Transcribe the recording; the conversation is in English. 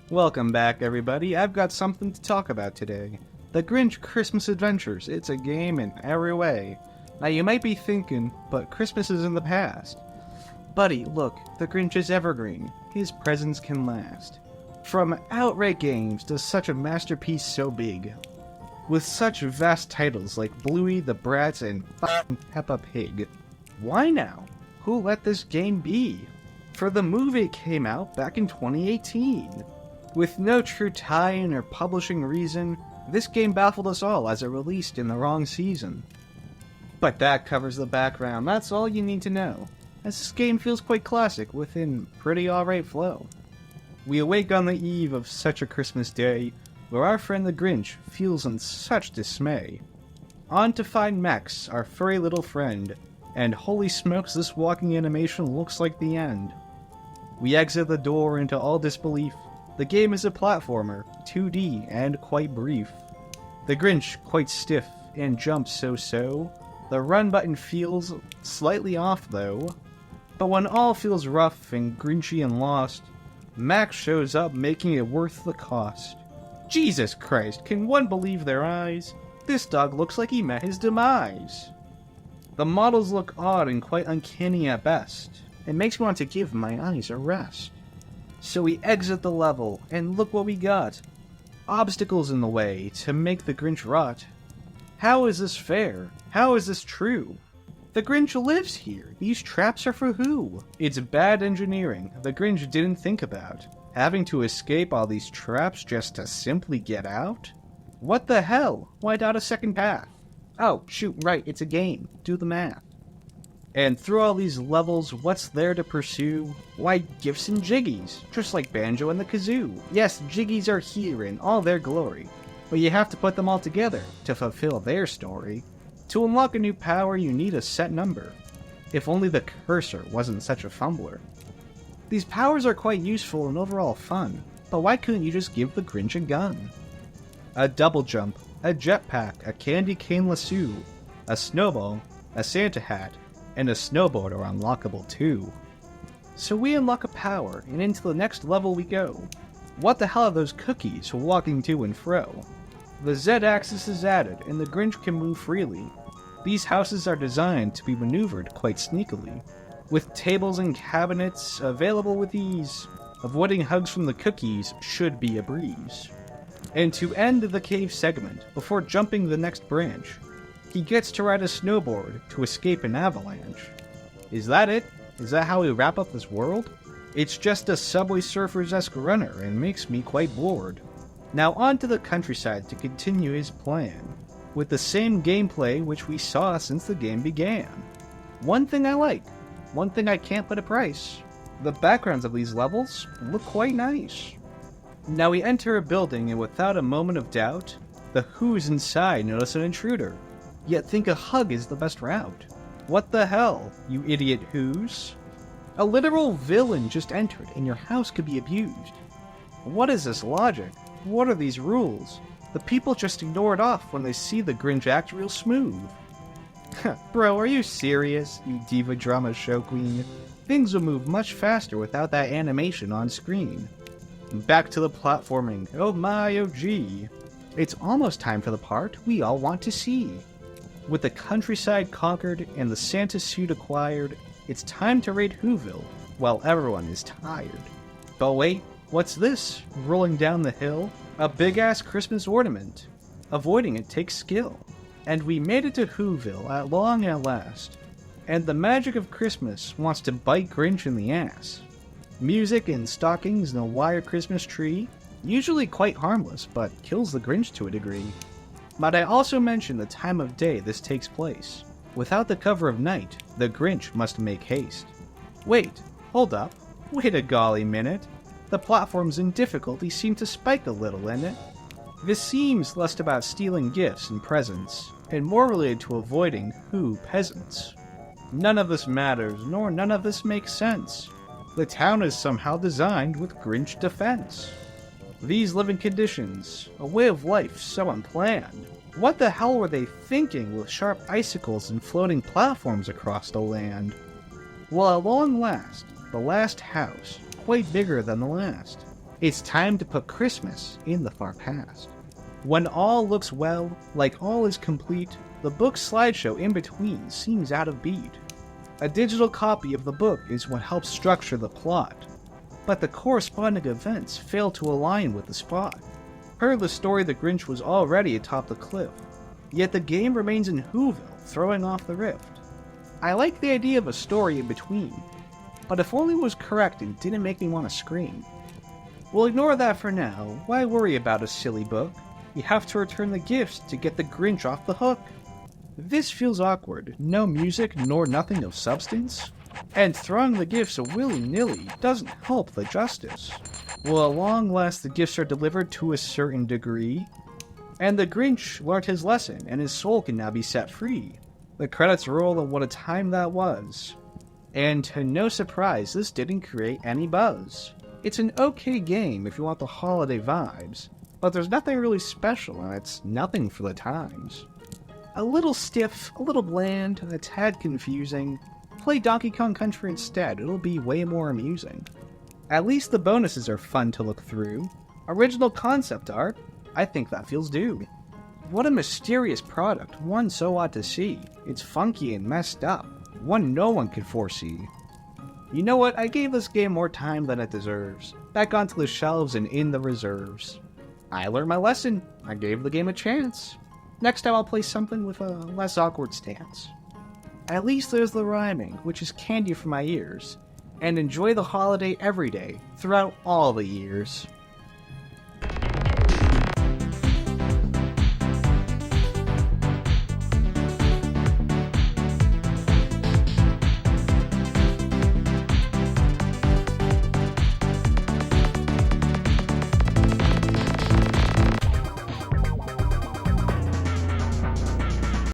Welcome back, everybody. I've got something to talk about today. The Grinch Christmas Adventures. It's a game in every way. Now, you might be thinking, but Christmas is in the past. Buddy, look, the Grinch is evergreen. His presence can last. From outright games to such a masterpiece so big. With such vast titles like Bluey, the Bratz, and Peppa Pig. Why now? Who let this game be? For the movie it came out back in 2018. With no true tie-in or publishing reason, this game baffled us all as it released in the wrong season. But that covers the background, that's all you need to know, as this game feels quite classic within pretty alright flow. We awake on the eve of such a Christmas day, where our friend the Grinch feels in such dismay. On to find Max, our furry little friend, and holy smokes, this walking animation looks like the end. We exit the door into all disbelief. The game is a platformer, 2D, and quite brief. The Grinch quite stiff, and jumps so-so. The run button feels slightly off though. But when all feels rough and grinchy and lost, Max shows up making it worth the cost. Jesus Christ, can one believe their eyes? This dog looks like he met his demise. The models look odd and quite uncanny at best. It makes me want to give my eyes a rest. So we exit the level, and look what we got. Obstacles in the way to make the Grinch rot. How is this fair? How is this true? The Grinch lives here. These traps are for who? It's bad engineering the Grinch didn't think about. Having to escape all these traps just to simply get out? What the hell? Why not a second path? Oh, shoot, right, it's a game. Do the math. And through all these levels, what's there to pursue? Why, gifts and jiggies, just like Banjo and the Kazoo. Yes, jiggies are here in all their glory, but you have to put them all together to fulfill their story. To unlock a new power, you need a set number. If only the cursor wasn't such a fumbler. These powers are quite useful and overall fun, but why couldn't you just give the Grinch a gun? A double jump, a jetpack, a candy cane lasso, a snowball, a Santa hat, and a snowboard are unlockable too. So we unlock a power, and into the next level we go. What the hell are those cookies walking to and fro? The Z-axis is added, and the Grinch can move freely. These houses are designed to be maneuvered quite sneakily, with tables and cabinets available with ease. Avoiding hugs from the cookies should be a breeze. And to end the cave segment, before jumping the next branch, he gets to ride a snowboard to escape an avalanche. Is that it? Is that how we wrap up this world? It's just a Subway Surfers-esque runner and makes me quite bored. Now on to the countryside to continue his plan, with the same gameplay which we saw since the game began. One thing I like, one thing I can't put a price. The backgrounds of these levels look quite nice. Now we enter a building and without a moment of doubt, the Who's inside notice an intruder. Yet think a hug is the best route. What the hell, you idiot Who's? A literal villain just entered and your house could be abused. What is this logic? What are these rules? The people just ignore it off when they see the Grinch act real smooth. Bro, are you serious, you diva drama show queen? Things will move much faster without that animation on screen. Back to the platforming, oh my oh gee. It's almost time for the part we all want to see. With the countryside conquered and the Santa suit acquired, it's time to raid Whoville while everyone is tired. But wait, what's this? Rolling down the hill? A big-ass Christmas ornament. Avoiding it takes skill. And we made it to Whoville at long at last. And the magic of Christmas wants to bite Grinch in the ass. Music and stockings and a wire Christmas tree, usually quite harmless, but kills the Grinch to a degree. Might I also mention the time of day this takes place. Without the cover of night, the Grinch must make haste. Wait, hold up, wait a golly minute. The platforms in difficulty seem to spike a little in it. This seems less about stealing gifts and presents, and more related to avoiding Who peasants. None of this matters, nor none of this makes sense. The town is somehow designed with Grinch defense. These living conditions, a way of life so unplanned. What the hell were they thinking with sharp icicles and floating platforms across the land? Well, at long last, the last house, quite bigger than the last. It's time to put Christmas in the far past. When all looks well, like all is complete, the book's slideshow in between seems out of beat. A digital copy of the book is what helps structure the plot, but the corresponding events fail to align with the spot. Per the story, the Grinch was already atop the cliff, yet the game remains in Whoville, throwing off the rift. I like the idea of a story in between, but if only it was correct and didn't make me want to scream. We'll ignore that for now. Why worry about a silly book? You have to return the gifts to get the Grinch off the hook. This feels awkward. No music nor nothing of substance. And throwing the gifts willy-nilly doesn't help the justice. Well, at long last the gifts are delivered to a certain degree, and the Grinch learned his lesson and his soul can now be set free. The credits roll and what a time that was. And to no surprise, this didn't create any buzz. It's an okay game if you want the holiday vibes, but there's nothing really special and it's nothing for the times. A little stiff, a little bland, a tad confusing. Play Donkey Kong Country instead, it'll be way more amusing. At least the bonuses are fun to look through. Original concept art, I think that feels due. What a mysterious product, one so odd to see. It's funky and messed up, one no one could foresee. You know what, I gave this game more time than it deserves. Back onto the shelves and in the reserves. I learned my lesson, I gave the game a chance. Next time I'll play something with a less awkward stance. At least there's the rhyming, which is candy for my ears. And enjoy the holiday every day, throughout all the years.